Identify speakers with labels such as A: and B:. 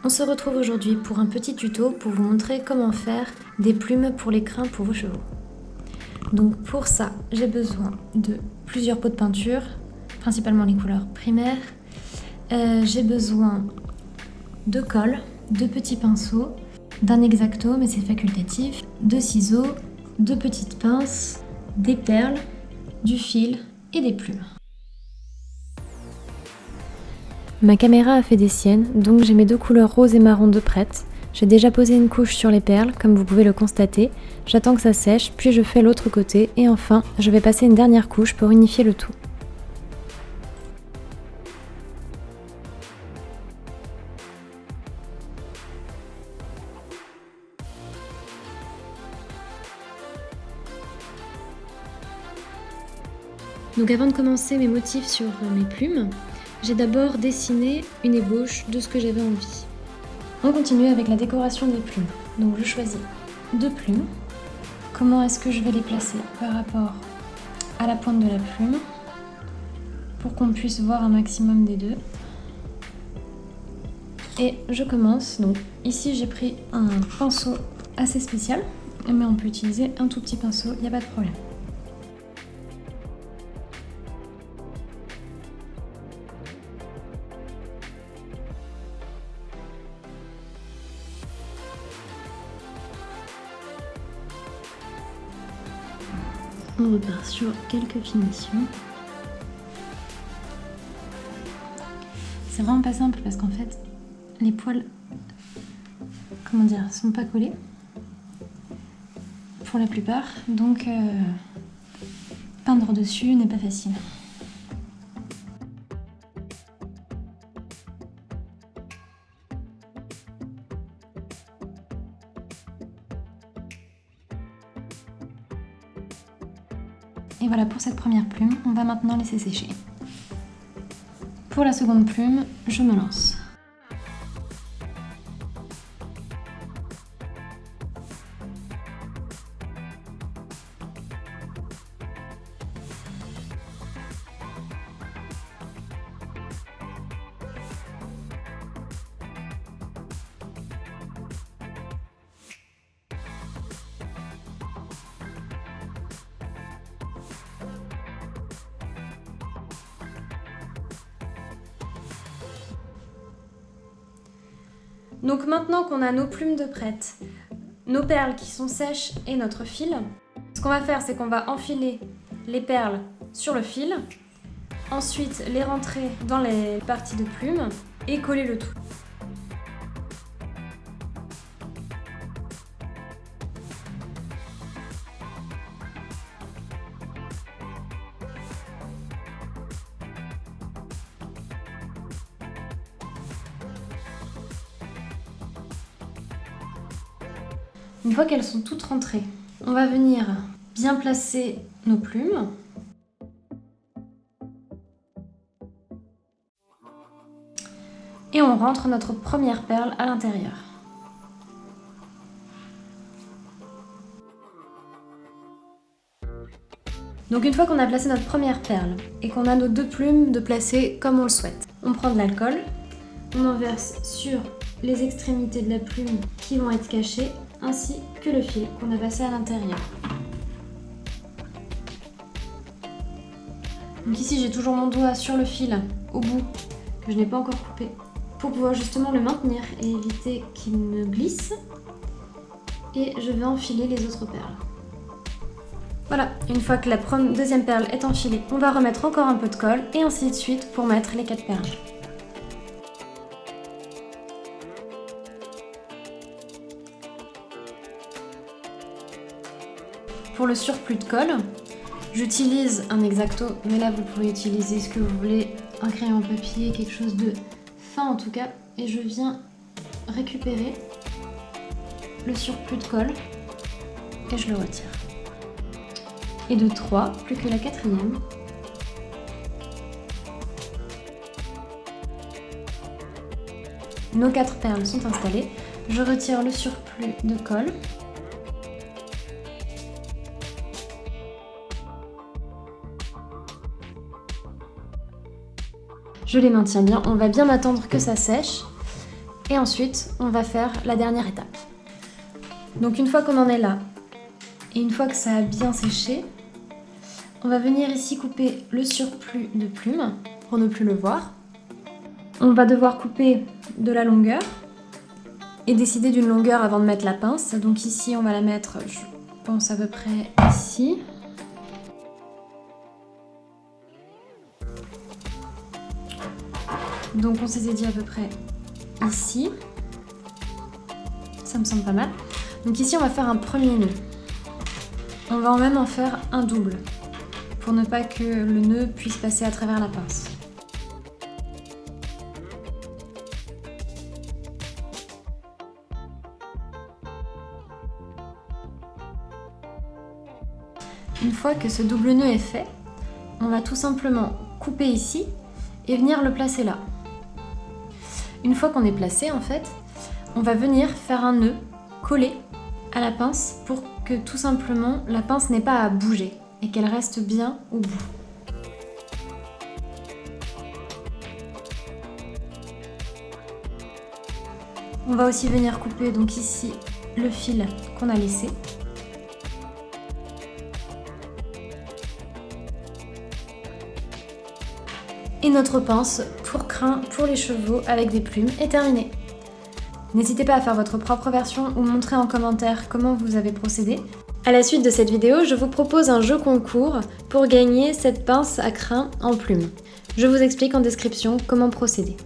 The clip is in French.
A: On se retrouve aujourd'hui pour un petit tuto pour vous montrer comment faire des plumes pour les crins pour vos chevaux. Donc pour ça, j'ai besoin de plusieurs pots de peinture, principalement les couleurs primaires. J'ai besoin de colle, de petits pinceaux, d'un X-Acto mais c'est facultatif, de ciseaux, de petites pinces, des perles, du fil et des plumes. Ma caméra a fait des siennes, donc j'ai mes deux couleurs rose et marron de prêtes. J'ai déjà posé une couche sur les perles, comme vous pouvez le constater. J'attends que ça sèche, puis je fais l'autre côté, et enfin, je vais passer une dernière couche pour unifier le tout. Donc avant de commencer mes motifs sur mes plumes, j'ai d'abord dessiné une ébauche de ce que j'avais envie. On continue avec la décoration des plumes. Donc je choisis deux plumes. Comment est-ce que je vais les placer par rapport à la pointe de la plume pour qu'on puisse voir un maximum des deux. Et je commence. Donc ici j'ai pris un pinceau assez spécial, mais on peut utiliser un tout petit pinceau, il n'y a pas de problème. On repart sur quelques finitions. C'est vraiment pas simple parce qu'en fait, les poils, sont pas collés pour la plupart, donc peindre dessus n'est pas facile. Et voilà pour cette première plume, on va maintenant laisser sécher. Pour la seconde plume, je me lance. Donc maintenant qu'on a nos plumes de prête, nos perles qui sont sèches et notre fil, ce qu'on va faire c'est qu'on va enfiler les perles sur le fil, ensuite les rentrer dans les parties de plumes et coller le tout. Une fois qu'elles sont toutes rentrées, on va venir bien placer nos plumes. Et on rentre notre première perle à l'intérieur. Donc une fois qu'on a placé notre première perle et qu'on a nos deux plumes de placer comme on le souhaite, on prend de l'alcool, on en verse sur les extrémités de la plume qui vont être cachées, ainsi que le fil qu'on a passé à l'intérieur. Donc ici j'ai toujours mon doigt sur le fil au bout que je n'ai pas encore coupé pour pouvoir justement le maintenir et éviter qu'il ne glisse. Et je vais enfiler les autres perles. Voilà, une fois que la deuxième perle est enfilée, on va remettre encore un peu de colle et ainsi de suite pour mettre les 4 perles. Pour le surplus de colle, j'utilise un X-Acto, mais là vous pouvez utiliser ce que vous voulez, un crayon à papier, quelque chose de fin en tout cas, et je viens récupérer le surplus de colle et je le retire. Et de 3, plus que la 4e. Nos 4 perles sont installées, je retire le surplus de colle. Je les maintiens bien, on va bien attendre que ça sèche Et ensuite, on va faire la dernière étape. Donc une fois qu'on en est là, et une fois que ça a bien séché, on va venir ici couper le surplus de plumes pour ne plus le voir. On va devoir couper de la longueur et décider d'une longueur avant de mettre la pince. Donc ici, on va la mettre, je pense à peu près ici. Donc on s'était dit à peu près ici. Ça me semble pas mal. Donc ici, on va faire un premier nœud. On va même en faire un double pour ne pas que le nœud puisse passer à travers la pince. Une fois que ce double nœud est fait, on va tout simplement couper ici et venir le placer là. Une fois qu'on est placé, en fait, on va venir faire un nœud collé à la pince pour que tout simplement la pince n'ait pas à bouger et qu'elle reste bien au bout. On va aussi venir couper donc ici le fil qu'on a laissé. Et notre pince pour crin pour les chevaux avec des plumes est terminée. N'hésitez pas à faire votre propre version ou montrer en commentaire comment vous avez procédé. À la suite de cette vidéo, je vous propose un jeu concours pour gagner cette pince à crin en plumes. Je vous explique en description comment procéder.